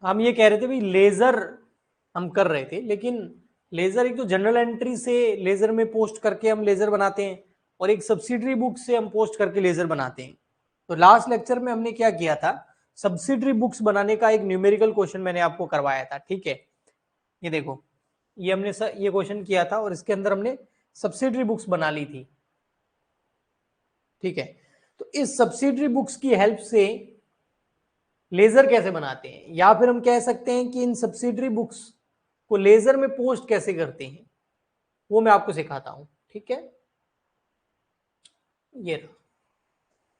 हम ये कह रहे थे भाई लेजर हम कर रहे थे, लेकिन लेजर एक तो जनरल एंट्री से लेजर में पोस्ट करके हम लेजर बनाते हैं और एक सब्सिडरी बुक से हम पोस्ट करके लेजर बनाते हैं। तो लास्ट लेक्चर में हमने क्या किया था, सब्सिडरी बुक्स बनाने का एक न्यूमेरिकल क्वेश्चन मैंने आपको करवाया था, ठीक है। ये देखो, ये हमने ये क्वेश्चन किया था और इसके अंदर हमने सब्सिडरी बुक्स बना ली थी, ठीक है। तो इस सब्सिडरी बुक्स की हेल्प से लेजर कैसे बनाते हैं, या फिर हम कह सकते हैं कि इन सब्सिडरी बुक्स को लेजर में पोस्ट कैसे करते हैं, वो मैं आपको सिखाता हूं, ठीक है। ये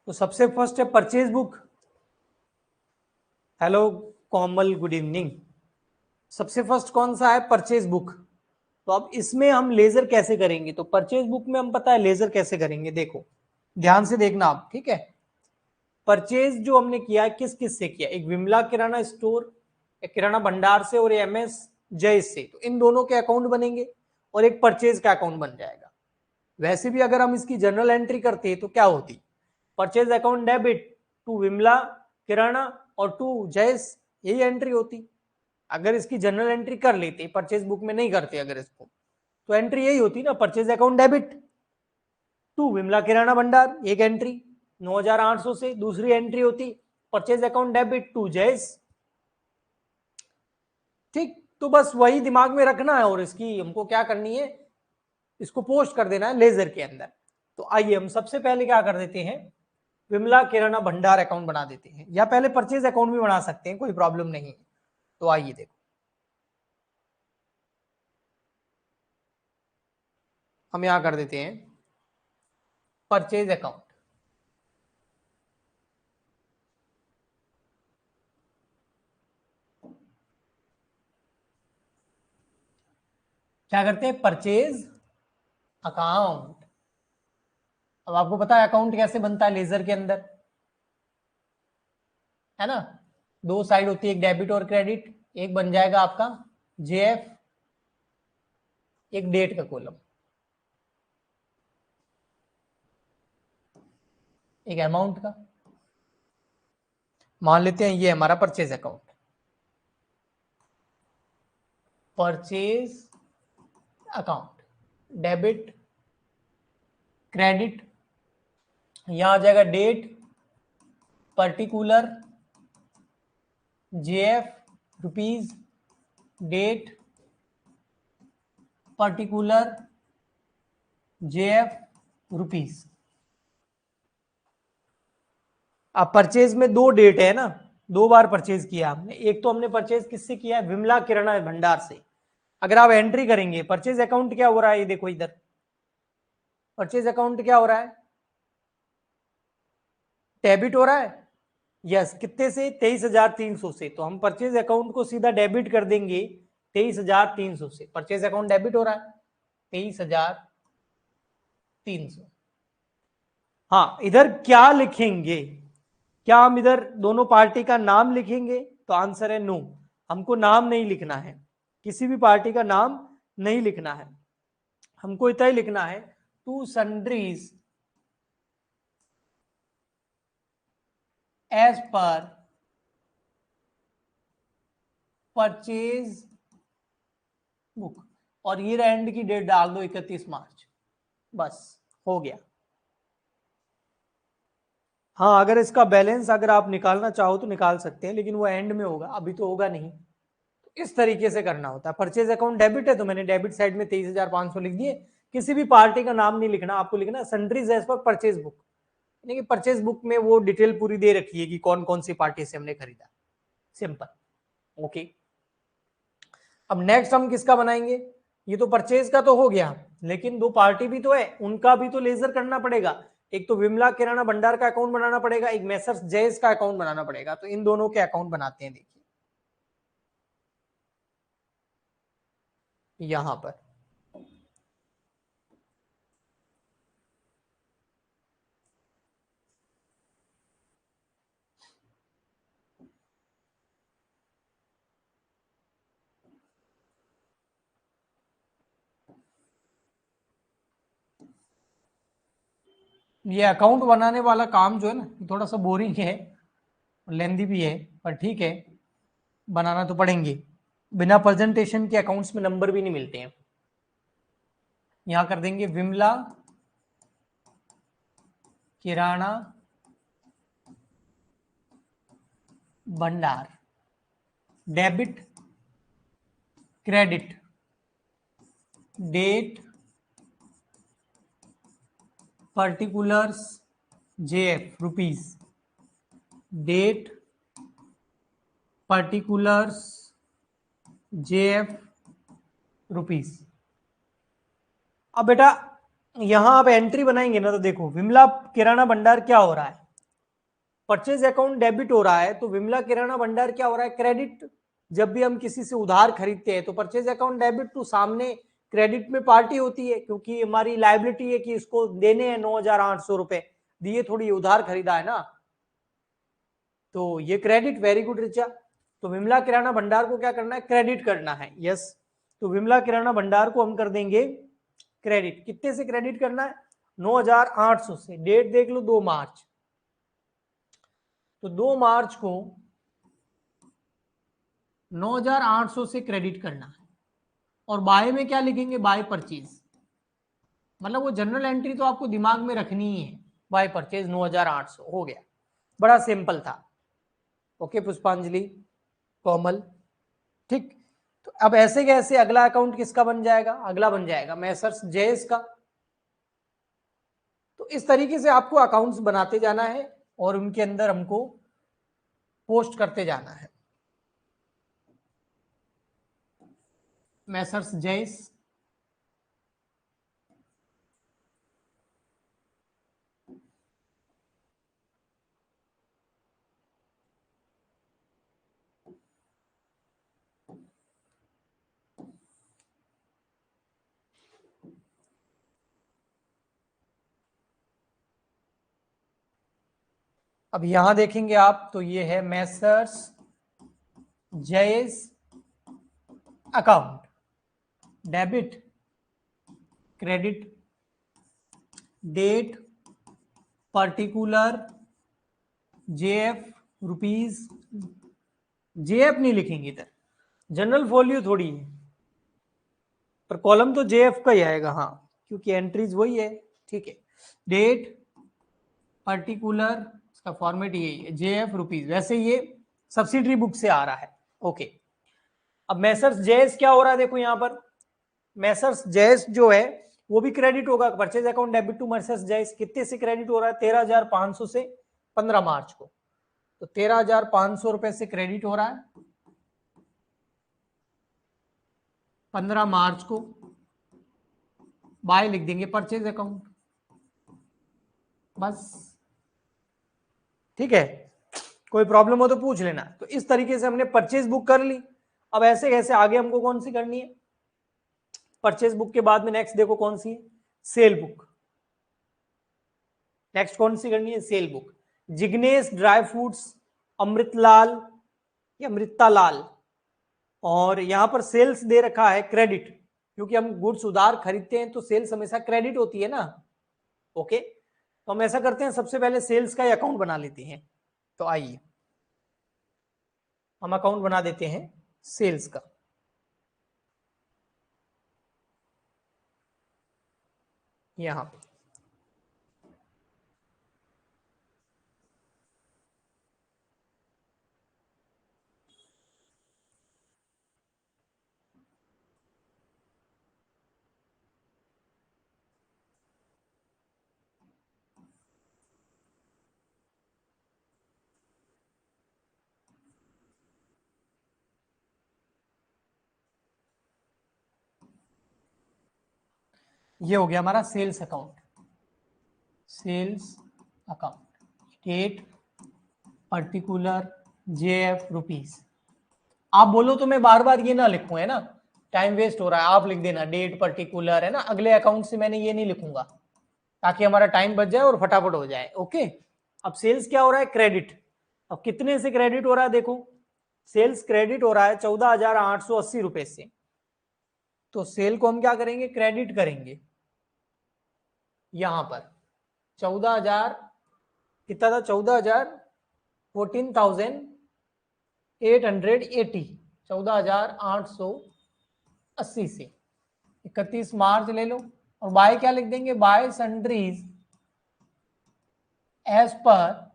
तो सबसे फर्स्ट है परचेज बुक। हेलो कोमल, गुड इवनिंग। सबसे फर्स्ट कौन सा है, परचेज बुक। तो अब इसमें हम लेजर कैसे करेंगे, तो परचेज बुक में हम पता है लेजर कैसे करेंगे, देखो ध्यान से देखना आप, ठीक है। परचेज जो हमने किया है किस किस से किया, एक विमला किराना स्टोर, एक किराना भंडार से, और एमएस जयेश से, तो इन दोनों के अकाउंट बनेंगे और एक परचेज का अकाउंट बन जाएगा। वैसे भी अगर हम इसकी जनरल एंट्री करते तो क्या होती, purchase account debit to Vimla Kirana और टू जयेश, यही एंट्री होती। अगर इसकी जनरल एंट्री कर लेते, परचेज बुक में नहीं करते अगर इसको, तो एंट्री यही होती ना, purchase account debit to Vimla Kirana Bhandar, एक एंट्री 9800 से, दूसरी एंट्री होती purchase account debit to Jayesh, ठीक। तो बस वही दिमाग में रखना है और इसकी हमको क्या करनी है, इसको पोस्ट कर देना है लेजर के अंदर। तो आइए हम सबसे पहले क्या कर देते हैं, विमला किराना भंडार अकाउंट बना देते हैं, या पहले परचेज अकाउंट भी बना सकते हैं, कोई प्रॉब्लम नहीं है। तो आइए देखो, हम यहां कर देते हैं परचेज अकाउंट। क्या करते हैं, परचेज अकाउंट। अब आपको पता है अकाउंट कैसे बनता है लेजर के अंदर, है ना। दो साइड होती है, एक डेबिट और क्रेडिट, एक बन जाएगा आपका जेएफ, एक डेट का कॉलम, एक अमाउंट का। मान लेते हैं ये हमारा purchase account, purchase account debit credit, यहां आ जाएगा date particular JF rupees, date particular JF rupees. अब परचेज में दो डेट है ना, दो बार परचेज किया हमने, एक तो हमने परचेज किससे किया है, विमला किराना भंडार से। अगर आप एंट्री करेंगे परचेज अकाउंट क्या हो रहा है, ये देखो इधर परचेज अकाउंट क्या हो रहा है, डेबिट हो रहा है, यस, कितने से, 23,300 से। तो हम परचेज अकाउंट को सीधा डेबिट कर देंगे 23,300 से, परचेज अकाउंट डेबिट हो रहा है 23,300। हाँ, इधर क्या लिखेंगे, क्या हम इधर दोनों पार्टी का नाम लिखेंगे, तो आंसर है नो, हमको नाम नहीं लिखना है, किसी भी पार्टी का नाम नहीं लिखना है, हमको इतना ही लिखना है to sundries as per purchase book, और ईयर एंड की डेट डाल दो 31 मार्च, बस हो गया। हाँ, अगर इसका बैलेंस अगर आप निकालना चाहो तो निकाल सकते हैं, लेकिन वो एंड में होगा, अभी तो होगा नहीं। तो इस तरीके से करना होता है। परचेज अकाउंट डेबिट है तो मैंने डेबिट साइड में 23,500 लिख दिए, किसी भी पार्टी का नाम नहीं लिखना, आपको लिखना sundries as per purchase book, यानी कि परचेज बुक में वो डिटेल पूरी दे रखी है कि कौन कौन सी पार्टी से हमने खरीदा, सिंपल। ओके, अब नेक्स्ट हम किसका बनाएंगे, ये तो परचेज का तो हो गया, लेकिन दो पार्टी भी तो है, उनका भी तो लेजर करना पड़ेगा। एक तो विमला किराना भंडार का अकाउंट बनाना पड़ेगा, एक मैसर्स जयेश का अकाउंट बनाना पड़ेगा, तो इन दोनों के अकाउंट बनाते हैं। देखिए यहां पर ये अकाउंट बनाने वाला काम जो है ना, थोड़ा सा बोरिंग है, लेंदी भी है, पर ठीक है। बनाना तो पड़ेंगे, बिना प्रेजेंटेशन के अकाउंट्स में नंबर भी नहीं मिलते हैं। यहां कर देंगे Vimla Kirana Bhandar, debit credit, date particulars JF rupees, date particulars JF rupees. अब बेटा यहां आप एंट्री बनाएंगे ना, तो देखो विमला किराना भंडार क्या हो रहा है, परचेज अकाउंट डेबिट हो रहा है, तो विमला किराना भंडार क्या हो रहा है, क्रेडिट। जब भी हम किसी से उधार खरीदते हैं तो परचेज अकाउंट डेबिट टू, सामने क्रेडिट में पार्टी होती है, क्योंकि हमारी लायबिलिटी है कि इसको देने हैं 9,800 रुपए, दिए थोड़ी उधार खरीदा है ना, तो ये क्रेडिट। Very good Richa. तो विमला किराना भंडार को क्या करना है, क्रेडिट करना है। यस, तो विमला किराना भंडार को हम कर देंगे क्रेडिट। कितने से क्रेडिट करना है, 9,800 से। डेट देख लो 2 मार्च, तो 2 मार्च को 9,800 से क्रेडिट करना है। और बाय में क्या लिखेंगे, बाय परचेज, मतलब वो जनरल एंट्री तो आपको दिमाग में रखनी ही है। बाय परचेज 9,800 हो गया, बड़ा सिंपल था। ओके पुष्पांजलि, कोमल, ठीक। तो अब ऐसे कैसे अगला अकाउंट किसका बन जाएगा, अगला बन जाएगा मैसर्स जयेश का। तो इस तरीके से आपको अकाउंट्स बनाते जाना है और उनके अंदर हमको पोस्ट करते जाना है। मैसर्स जयेश, अब यहां देखेंगे आप तो ये है Messrs Jayesh account, debit credit, date particular JF rupees. JF नहीं लिखेंगे इधर, जनरल फॉल्यू थोड़ी है, पर कॉलम तो जेएफ का ही आएगा, हाँ, क्योंकि एंट्रीज वही है। ठीक है, डेट पर्टिकुलर, इसका फॉर्मेट यही है, जेएफ रुपीज। वैसे ये सब्सिडरी बुक से आ रहा है। ओके, अब मैसर्स जेएस क्या हो रहा है, देखो यहां पर मैसर्स जेएस जो है वो भी क्रेडिट होगा। Purchase account debit to Messrs JS कितने से क्रेडिट हो रहा है, 13,500 से 15 मार्च को। तो 13,500 रुपए से क्रेडिट हो रहा है 15 मार्च को। बाय लिख देंगे परचेज अकाउंट, बस। ठीक है, कोई प्रॉब्लम हो तो पूछ लेना। तो इस तरीके से हमने परचेज बुक कर ली। अब ऐसे कैसे आगे हमको कौन सी करनी है, परचेज बुक के बाद में नेक्स्ट देखो कौन सी है, सेल बुक। नेक्स्ट कौन सी करनी है, cell book. Jignesh dry fruits, Amritlal या अमृता लाल, और यहां पर सेल्स दे रखा है क्रेडिट, क्योंकि हम गुड्स उधार खरीदते हैं तो सेल्स हमेशा क्रेडिट होती है ना। ओके, तो हम ऐसा करते हैं, सबसे पहले सेल्स का ही अकाउंट बना लेते हैं। तो आइए हम अकाउंट बना देते हैं सेल्स का। यहां पे ये हो गया हमारा sales account. Sales account, date particular JF rupees. आप बोलो तो मैं बार बार ये ना लिखूं, है ना, टाइम वेस्ट हो रहा है। आप लिख देना डेट पर्टिकुलर, है ना, अगले अकाउंट से मैंने ये नहीं लिखूंगा, ताकि हमारा टाइम बच जाए और फटाफट हो जाए। ओके, अब सेल्स क्या हो रहा है, क्रेडिट। अब कितने से क्रेडिट हो रहा है, देखो सेल्स क्रेडिट हो रहा है 14,880 रुपए से। तो सेल को हम क्या करेंगे, क्रेडिट करेंगे। यहां पर 14,000 कितना था, 14,000 14,880 880 14,880 से 31 मार्च ले लो, और बाय क्या लिख देंगे, by sundries as per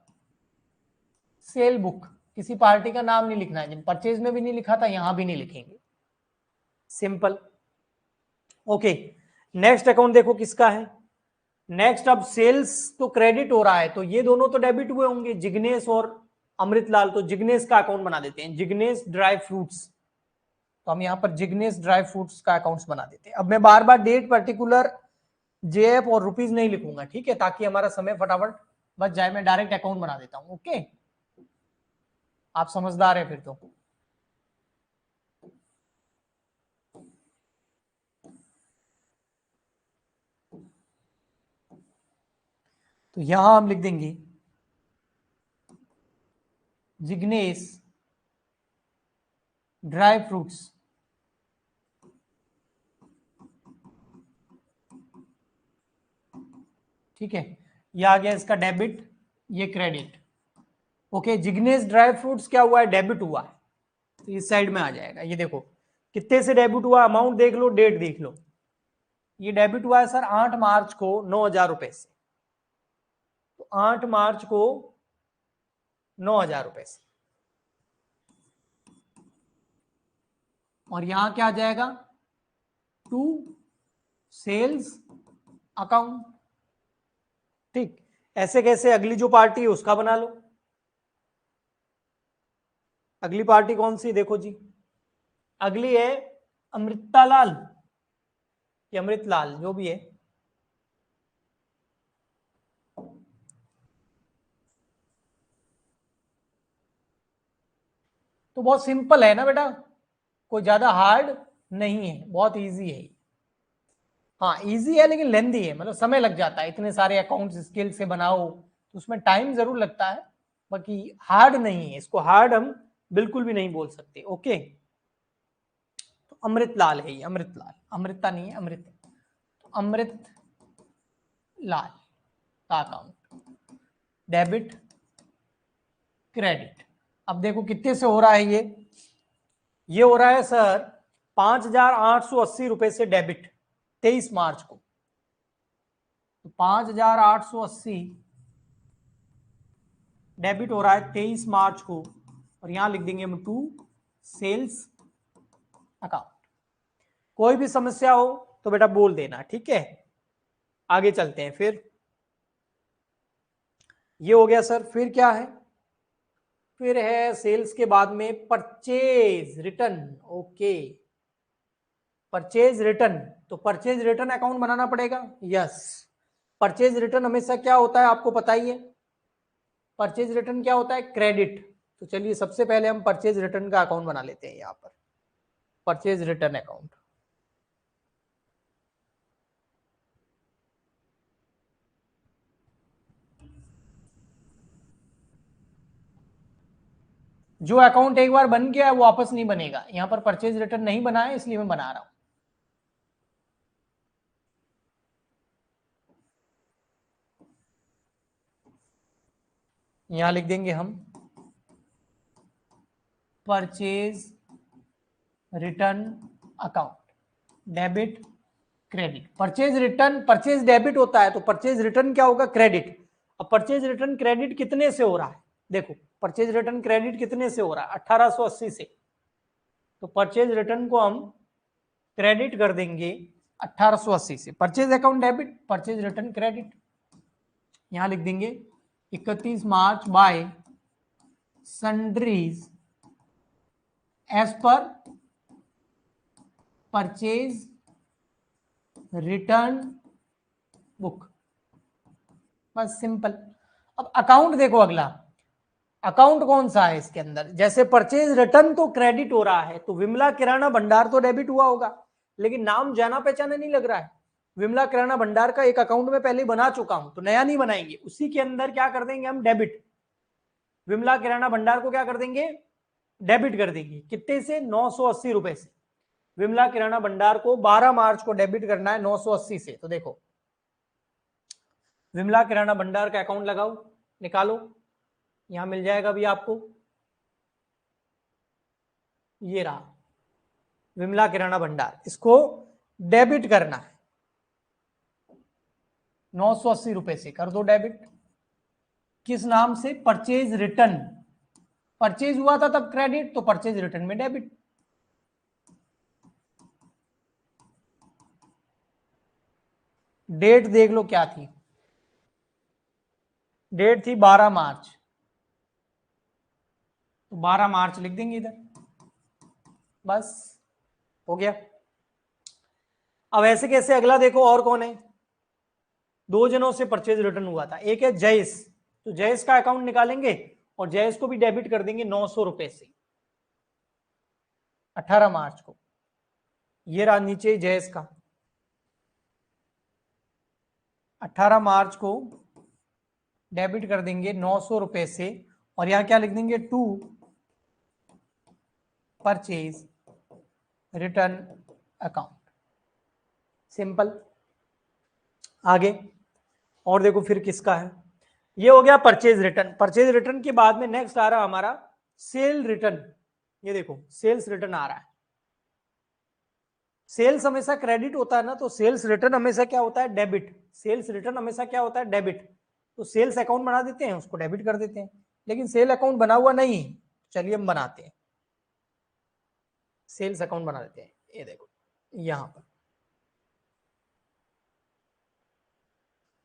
sale book. किसी पार्टी का नाम नहीं लिखना है, जब परचेज में भी नहीं लिखा था यहां भी नहीं लिखेंगे, सिंपल। ओके, नेक्स्ट अकाउंट देखो किसका है। नेक्स्ट अब सेल्स तो क्रेडिट हो रहा है, तो ये दोनों तो डेबिट हुए होंगे, जिग्नेश और अमृतलाल। तो जिग्नेश का अकाउंट बना देते हैं, जिग्नेश ड्राई फ्रूट्स। तो हम यहां पर जिग्नेश ड्राई फ्रूट्स का अकाउंट्स बना देते हैं। अब मैं बार बार डेट, पर्टिकुलर, जेएफ और रुपीज नहीं लिखूंगा, ठीक है, ताकि हमारा समय फटाफट बच जाए। मैं डायरेक्ट अकाउंट बना देता हूं। ओके, आप समझदार है फिर तो यहां हम लिख देंगे जिग्नेश ड्राई फ्रूट्स, ठीक है। ये आ गया इसका डेबिट, ये credit. Okay, Jignesh dry fruits क्या हुआ है, डेबिट हुआ है, तो इस साइड में आ जाएगा। ये देखो कितने से डेबिट हुआ, अमाउंट देख लो, डेट देख लो। ये डेबिट हुआ है सर 8 मार्च को 9,000 रुपए से। तो 8 मार्च को 9,000 रुपए से, और यहां क्या आ जाएगा, टू सेल्स अकाउंट। ठीक, ऐसे कैसे, अगली जो पार्टी है उसका बना लो। अगली पार्टी कौन सी, देखो जी, अगली है अमृतालाल या अमृतलाल, जो भी है। तो बहुत सिंपल है ना बेटा, कोई ज्यादा हार्ड नहीं है, बहुत इजी है। हाँ इजी है लेकिन लेंदी है, मतलब समय लग जाता है, इतने सारे अकाउंट्स स्किल से बनाओ तो उसमें टाइम जरूर लगता है, बाकी हार्ड नहीं है। इसको हार्ड हम बिल्कुल भी नहीं बोल सकते। ओके, तो अमृतलाल है ये, अमृतलाल, अमृता नहीं है, अमृत। तो अमृत लाल का अकाउंट, डेबिट क्रेडिट। अब देखो कितने से हो रहा है ये हो रहा है सर 5,880 रुपए से डेबिट 23 मार्च को। तो 5,880 डेबिट हो रहा है 23 मार्च को, और यहां लिख देंगे हम टू सेल्स अकाउंट। कोई भी समस्या हो तो बेटा बोल देना, ठीक है। आगे चलते हैं फिर। ये हो गया सर, फिर क्या है, फिर है सेल्स के बाद में purchase return. Okay, purchase return, तो परचेज रिटर्न अकाउंट बनाना पड़ेगा। यस, परचेज रिटर्न हमेशा क्या होता है आपको पता ही है, परचेज रिटर्न क्या होता है, क्रेडिट। तो चलिए सबसे पहले हम परचेज रिटर्न का अकाउंट बना लेते हैं यहाँ पर, परचेज रिटर्न अकाउंट। जो अकाउंट एक बार बन गया है वो वापस नहीं बनेगा, यहां पर परचेज रिटर्न नहीं बना है इसलिए मैं बना रहा हूं। यहां लिख देंगे हम purchase return account, debit credit. Purchase return, purchase debit होता है तो परचेज रिटर्न क्या होगा, क्रेडिट। अब परचेज रिटर्न क्रेडिट कितने से हो रहा है, देखो परचेज रिटर्न क्रेडिट कितने से हो रहा है, 1880 से। तो परचेज रिटर्न को हम क्रेडिट कर देंगे 1880 से। Purchase account debit, purchase return credit. यहां लिख देंगे 31 March by sundries as per purchase return book, बस सिंपल। अब अकाउंट देखो, अगला अकाउंट कौन सा है इसके अंदर, जैसे परचेज रिटर्न तो क्रेडिट हो रहा है, तो विमला किराना भंडार तो डेबिट हुआ होगा, लेकिन नाम जाना पहचाना नहीं लग रहा है। विमला किराना भंडार का एक अकाउंट में पहले बना चुका हूं, तो नया नहीं बनाएंगे, उसी के अंदर क्या कर देंगे हम, डेबिट। विमला किराना भंडार को क्या कर देंगे, डेबिट कर देंगे, कितने से, 980 रुपए से। विमला किराना भंडार को 12 मार्च को डेबिट करना है 980 से। तो देखो विमला किराना भंडार का अकाउंट लगाओ, निकालो, यहां मिल जाएगा भी आपको। ये रहा विमला किराना भंडार, इसको डेबिट करना है 980 रुपए से, कर दो डेबिट। किस नाम से? परचेज रिटर्न, परचेज हुआ था तब क्रेडिट, तो परचेज रिटर्न में डेबिट। डेट देख लो क्या थी, डेट थी 12 मार्च, तो 12 मार्च लिख देंगे इधर, बस हो गया। अब ऐसे कैसे, अगला देखो और कौन है, दो जनों से परचेज रिटर्न हुआ था, एक है जयेश, तो जयेश का अकाउंट निकालेंगे और जयेश को भी डेबिट कर देंगे 900 रुपए से 18 मार्च को। ये रहा नीचे जयेश का 18 मार्च को डेबिट कर देंगे 900 रुपए से, और यहां क्या लिख देंगे, to purchase return account, simple. आगे और देखो फिर किसका है, ये हो गया परचेज रिटर्न। परचेज रिटर्न के बाद में नेक्स्ट आ रहा हमारा सेल रिटर्न। ये देखो सेल्स रिटर्न आ रहा है, सेल्स हमेशा क्रेडिट होता है ना, तो सेल्स रिटर्न हमेशा क्या होता है, डेबिट। सेल्स रिटर्न हमेशा क्या होता है, डेबिट। तो सेल्स अकाउंट बना देते हैं, उसको डेबिट कर देते हैं, लेकिन सेल अकाउंट बना हुआ नहीं, चलिए हम बनाते हैं, सेल्स अकाउंट बना देते हैं। ये देखो यहां पर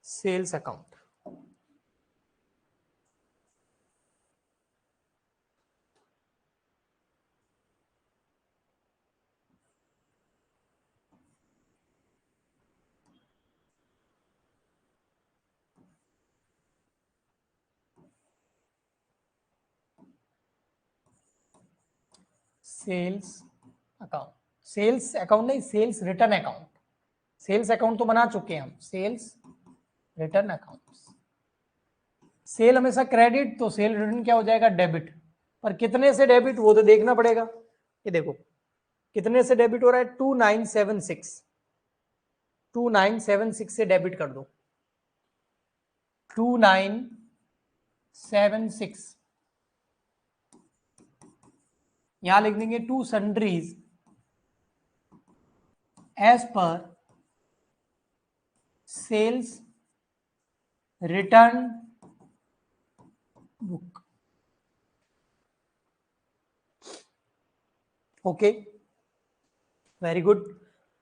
sales account, sales account, sales account नहीं, sales return account. Sales account तो बना चुके हैं हम, सेल्स रिटर्न अकाउंट। सेल हमेशा क्रेडिट, तो सेल रिटर्न क्या हो जाएगा, डेबिट। पर कितने से डेबिट वो तो देखना पड़ेगा। ये देखो कितने से डेबिट हो रहा है, 2976, 2976 से डेबिट कर दो, 2976। यहां लिख देंगे to sundries as per sales return book. Okay very good.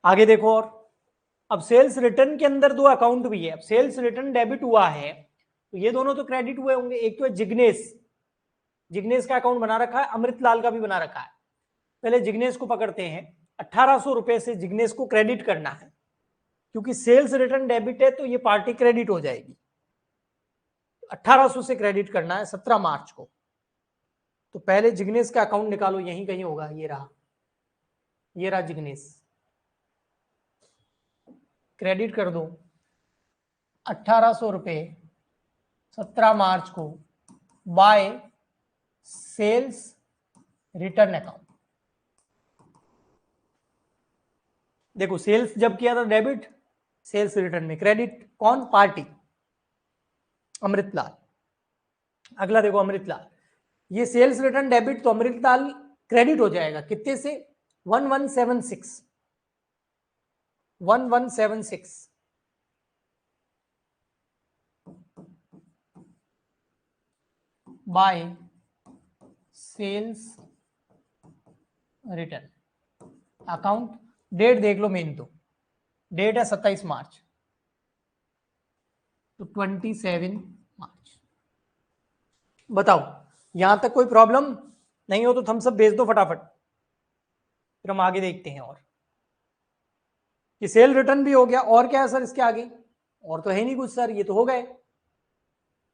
आगे देखो, और अब सेल्स रिटर्न के अंदर दो अकाउंट भी है। अब सेल्स रिटर्न डेबिट हुआ है तो ये दोनों तो क्रेडिट हुए होंगे, एक तो है जिग्नेश, जिग्नेश का अकाउंट बना रखा है, अमृतलाल का भी बना रखा है। पहले जिग्नेश को पकड़ते हैं, 1800 रुपए से जिग्नेश को क्रेडिट करना है, क्योंकि सेल्स रिटर्न डेबिट है तो ये पार्टी क्रेडिट हो जाएगी। 1800 से क्रेडिट करना है 17 मार्च को, तो पहले जिग्नेश का अकाउंट निकालो, यहीं कहीं होगा, ये रहा, ये रहा जिग्नेश, क्रेडिट कर दो 1800 रुपए 17 मार्च को बाय सेल्स रिटर्न अकाउंट। देखो सेल्स जब किया था डेबिट, सेल्स रिटर्न में क्रेडिट, कौन, पार्टी अमृतलाल। अगला देखो अमृतलाल, ये सेल्स रिटर्न डेबिट, तो अमृतलाल क्रेडिट हो जाएगा कितने से, 1176, 1176 by sales return account. Date देख लो, मेन तो डेट है 27 मार्च, तो 27 मार्च। बताओ यहां तक कोई प्रॉब्लम नहीं हो तो थम्स अप भेज दो फटाफट, फिर हम आगे देखते हैं। और ये सेल रिटर्न भी हो गया, और क्या है सर इसके आगे, और तो है नहीं कुछ सर, ये तो हो गए।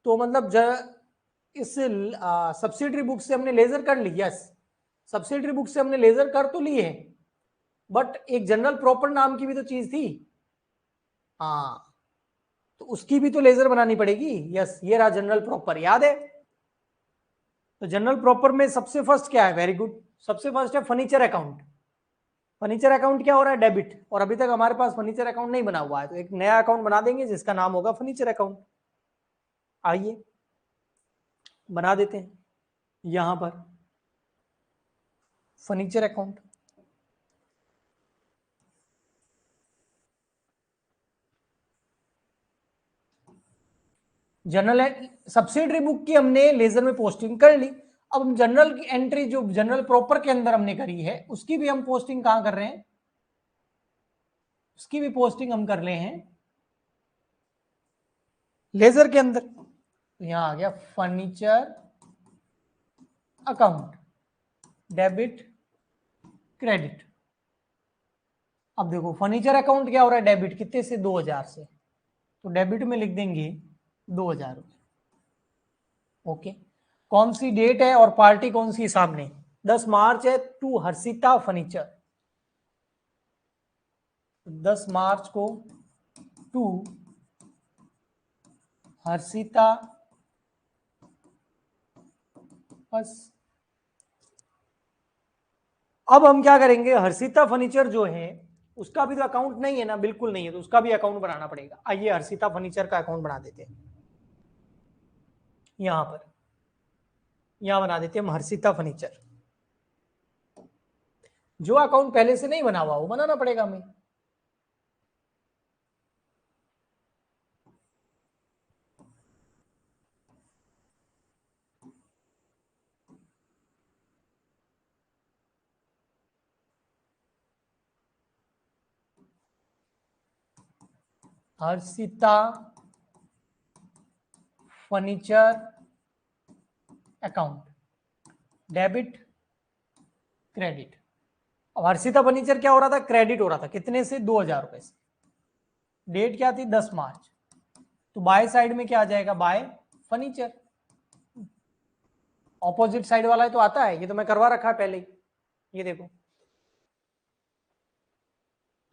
तो मतलब इस सब्सिडरी बुक से हमने लेजर कर ली, यस सब्सिडरी बुक से हमने लेजर कर तो ली है, बट एक जनरल प्रॉपर नाम की भी तो चीज थी, हाँ तो उसकी भी तो लेजर बनानी पड़ेगी। यस ये रहा जनरल प्रॉपर, याद है। तो जनरल प्रॉपर में सबसे फर्स्ट क्या है, वेरी गुड, सबसे फर्स्ट है फर्नीचर अकाउंट। फर्नीचर अकाउंट क्या हो रहा है, डेबिट, और अभी तक हमारे पास फर्नीचर अकाउंट नहीं बना हुआ है, तो एक नया अकाउंट बना देंगे जिसका नाम होगा फर्नीचर अकाउंट। आइए बना देते हैं, यहां पर furniture account. General subsidiary book की हमने लेजर में पोस्टिंग कर ली। अब हम जनरल की एंट्री जो जनरल प्रॉपर के अंदर हमने करी है उसकी भी हम पोस्टिंग कहां कर रहे हैं, उसकी भी पोस्टिंग हम कर रहे हैं लेजर के अंदर। तो यहां आ गया फर्नीचर अकाउंट, डेबिट क्रेडिट। अब देखो फर्नीचर अकाउंट क्या हो रहा है, डेबिट कितने से, 2000 से, तो डेबिट में लिख देंगे 2000 रुपए। ओके, कौन सी डेट है और पार्टी कौन सी सामने, 10 मार्च है, टू हर्षिता फर्नीचर। 10 मार्च को टू हर्षिता बस। अब हम क्या करेंगे, हर्षिता फर्नीचर जो है उसका भी तो अकाउंट नहीं है ना, बिल्कुल नहीं है, तो उसका भी अकाउंट बनाना पड़ेगा। आइए हर्षिता फर्नीचर का अकाउंट बना देते हैं, यहां पर, यहां बना देते हैं हम हर्षिता फर्नीचर। जो अकाउंट पहले से नहीं बना हुआ वो बनाना पड़ेगा हमें। Harshita furniture account, debit credit. अब हर्षिता फर्नीचर क्या हो रहा था, क्रेडिट हो रहा था, कितने से, 2000 रुपए से। डेट क्या थी, 10 मार्च, तो बाय साइड में क्या आ जाएगा, बाय फर्नीचर। ऑपोजिट साइड वाला है तो आता है, ये तो मैं करवा रखा है पहले ही, ये देखो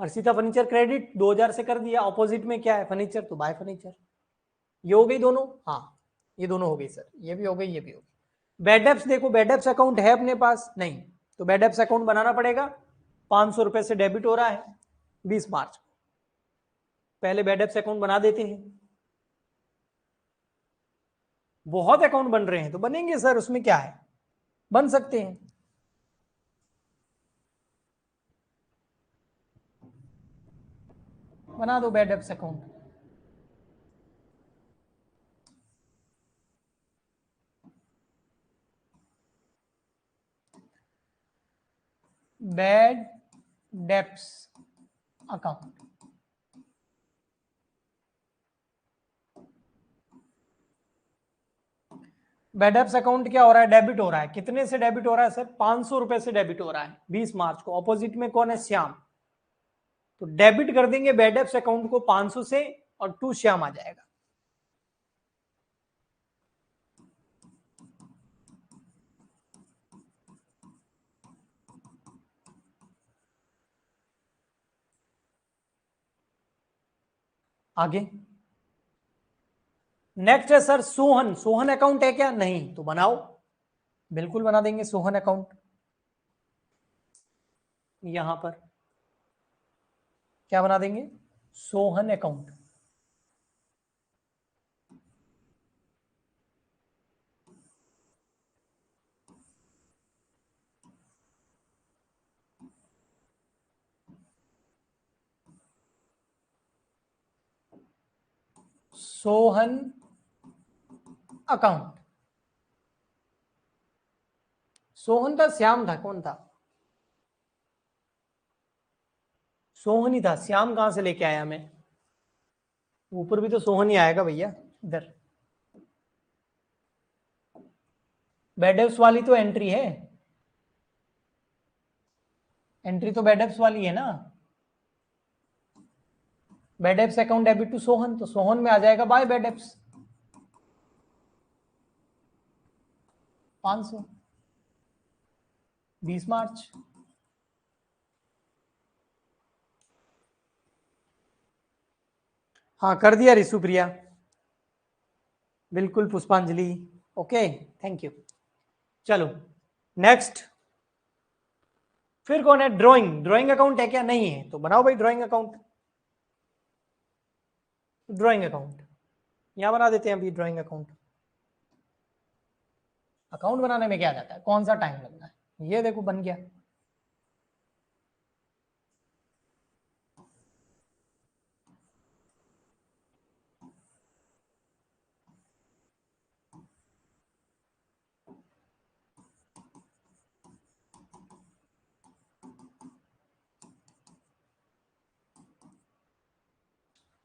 हर्षिता फर्नीचर क्रेडिट 2000 से कर दिया, ऑपोजिट में क्या है, फर्नीचर, तो बाय फर्नीचर। ये हो गई दोनों, हाँ ये दोनों हो गई सर, ये भी हो गई, ये भी हो गई। बैड डेब्ट्स देखो, बैड डेब्ट्स अकाउंट है अपने पास नहीं, तो बैड डेब्ट्स अकाउंट बनाना पड़ेगा। 500 रुपए से डेबिट हो रहा है 20 मार्च, पहले बैड डेब्ट्स अकाउंट बना देते हैं। बहुत अकाउंट बन रहे हैं तो बनेंगे सर, उसमें क्या है, बन सकते हैं। बना दो bad debts account. Bad debts account, bad debts account क्या हो रहा है, डेबिट हो रहा है, कितने से डेबिट हो रहा है सर, 500 रुपए से डेबिट हो रहा है 20 मार्च को। ऑपोजिट में कौन है, श्याम, तो डेबिट कर देंगे बैड डेब्ट्स अकाउंट को 500 से, और टू श्याम आ जाएगा। आगे नेक्स्ट है सर सोहन, सोहन अकाउंट है क्या, नहीं, तो बनाओ, बिल्कुल बना देंगे सोहन अकाउंट। यहां पर क्या बना देंगे, सोहन अकाउंट। सोहन अकाउंट, सोहन था, श्याम था, कौन था, सोहन ही था, श्याम कहां से लेके आया मैं, ऊपर भी तो सोहन ही आएगा भैया। इधर बैड डेब्ट्स वाली तो एंट्री है, एंट्री तो बैड डेब्ट्स वाली है ना, bad debts account debit to Sohan, तो सोहन में आ जाएगा बाय बैड डेब्ट्स 500 20 मार्च। हाँ कर दिया रिशु प्रिया, बिल्कुल पुष्पांजलि, ओके थैंक यू। चलो नेक्स्ट, फिर कौन है, ड्राइंग, ड्राइंग अकाउंट है क्या, नहीं है, तो बनाओ भाई ड्राइंग अकाउंट। ड्राइंग अकाउंट यहां बना देते हैं अभी ड्राइंग अकाउंट। अकाउंट बनाने में क्या जाता है, कौन सा टाइम लगता है, ये देखो बन गया।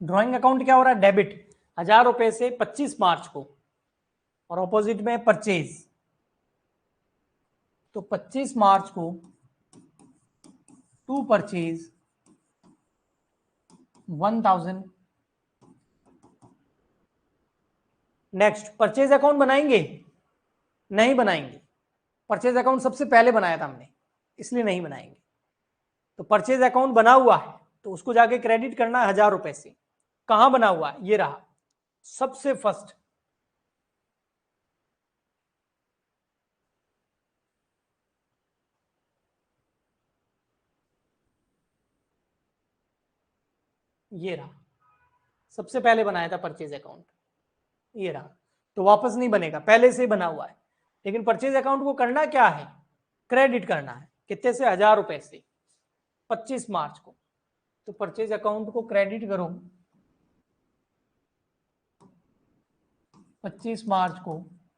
ड्रॉइंग अकाउंट क्या हो रहा है, डेबिट 1000 रुपए से 25 मार्च को, और ऑपोजिट में परचेज, तो 25 मार्च को to purchase 1000। Next, purchase account बनाएंगे, नहीं बनाएंगे, परचेज अकाउंट सबसे पहले बनाया था हमने, इसलिए नहीं बनाएंगे। तो परचेज अकाउंट बना हुआ है तो उसको जाके क्रेडिट करना है 1000 रुपए से। कहां बना हुआ है, ये रहा सबसे फर्स्ट, ये रहा, सबसे पहले बनाया था परचेज अकाउंट, ये रहा। तो वापस नहीं बनेगा, पहले से ही बना हुआ है। लेकिन परचेज अकाउंट को करना क्या है, क्रेडिट करना है, कितने से, 1000 रुपए से 25 मार्च को। तो परचेज अकाउंट को क्रेडिट करो 25 मार्च को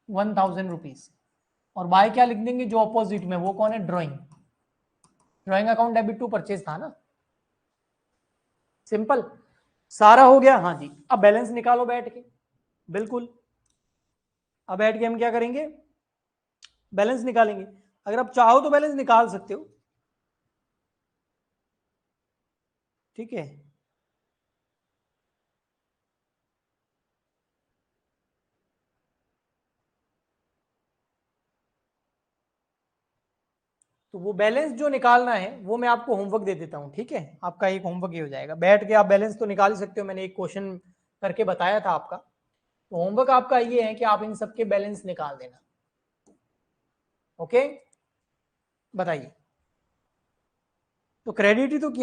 1000 रुपीज, और बाय क्या लिख देंगे, जो ऑपोजिट में, वो कौन है, drawing. Drawing account debit to purchase था ना, सिंपल, सारा हो गया। हाँ जी, अब बैलेंस निकालो बैठ के, बिल्कुल। अब बैठ के हम क्या करेंगे, बैलेंस निकालेंगे। अगर आप चाहो तो बैलेंस निकाल सकते हो, ठीक है। तो वो बैलेंस जो निकालना है वो मैं आपको होमवर्क दे देता हूँ, ठीक है। आपका एक होमवर्क ये हो जाएगा, बैठ के आप बैलेंस तो निकाल ही सकते हो, मैंने एक क्वेश्चन करके बताया था आपका। तो होमवर्क आपका ये है कि आप इन सबके बैलेंस निकाल देना, ओके। बताइए, तो क्रेडिट ही तो